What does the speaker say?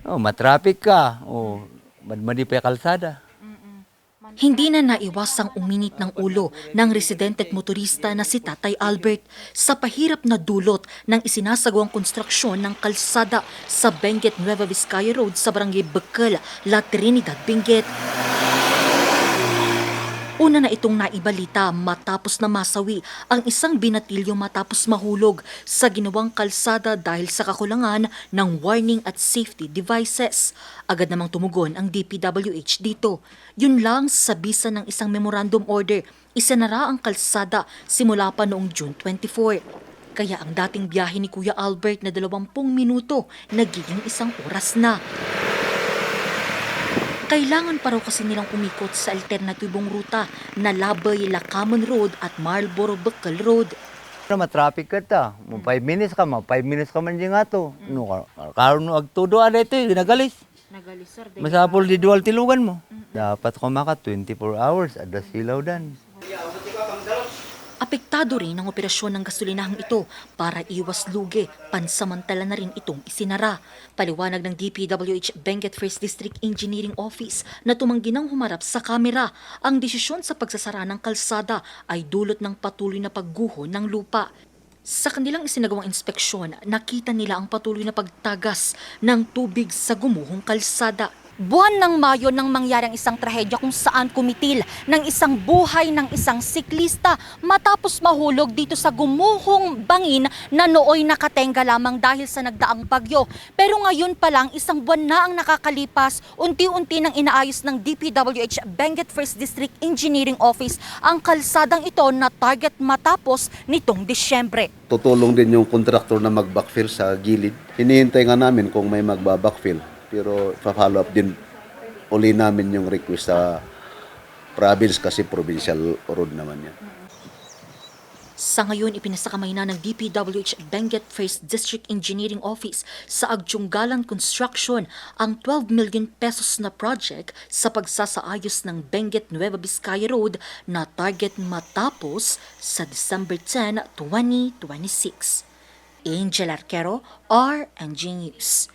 Oh, matraffic ka. Oh, madmadi pa yung kalsada. Hindi na naiwasang uminit ng ulo ng residente at motorista na si Tatay Albert sa pahirap na dulot ng isinasagawang konstruksyon ng kalsada sa Benguet Nueva Vizcaya Road sa Barangay Bekel, La Trinidad, Benguet. Una na itong naibalita matapos na masawi ang isang binatilyo matapos mahulog sa ginawang kalsada dahil sa kakulangan ng warning at safety devices. Agad namang tumugon ang DPWH dito. Yun lang sa bisa ng isang memorandum order, isinara ang kalsada simula pa noong June 24. Kaya ang dating biyahe ni Kuya Albert na 20 minuto nagiging 1 oras na. Kailangan pa raw kasi nilang umikot sa alternatibong ruta na Labay-Lacamon Road at Marlboro-Bekel Road. Matraffic ka ta. Mo 5 minutes ka, 5 minutes ka man dyan nga to. No, karon no agtudo ada ito, ginagalis. Nagalis, sir. Masapol di dual tilugan mo. Dapat kumaka 24 hours, ada silaw dan. Apektado rin ang operasyon ng gasolinahang ito para iwas lugi, pansamantala na rin itong isinara. Paliwanag ng DPWH Benguet First District Engineering Office na tumanggi ng humarap sa kamera. Ang desisyon sa pagsasara ng kalsada ay dulot ng patuloy na pagguho ng lupa. Sa kanilang isinagawang inspeksyon, nakita nila ang patuloy na pagtagas ng tubig sa gumuhong kalsada. Buwan ng Mayo nang mangyari ang isang trahedya kung saan kumitil ng isang buhay ng isang siklista matapos mahulog dito sa gumuhong bangin na nooy nakatenga lamang dahil sa nagdaang bagyo. Pero ngayon pa lang, 1 buwan na ang nakakalipas, unti-unti nang inaayos ng DPWH Benguet First District Engineering Office ang kalsadang ito na target matapos nitong Disyembre. Tutulong din yung kontraktor na mag-backfill sa gilid. Hinihintay nga namin kung may magba-backfill. Pero pa-follow up din uli namin yung request sa province kasi provincial road naman yan. Sa ngayon, ipinasakamay na ng DPWH Benguet First District Engineering Office sa Agtiyonggalan Construction ang 12 million pesos na project sa pagsasaayos ng Benguet Nueva Vizcaya Road na target matapos sa December 10, 2026. Angel Arquero, RNG News.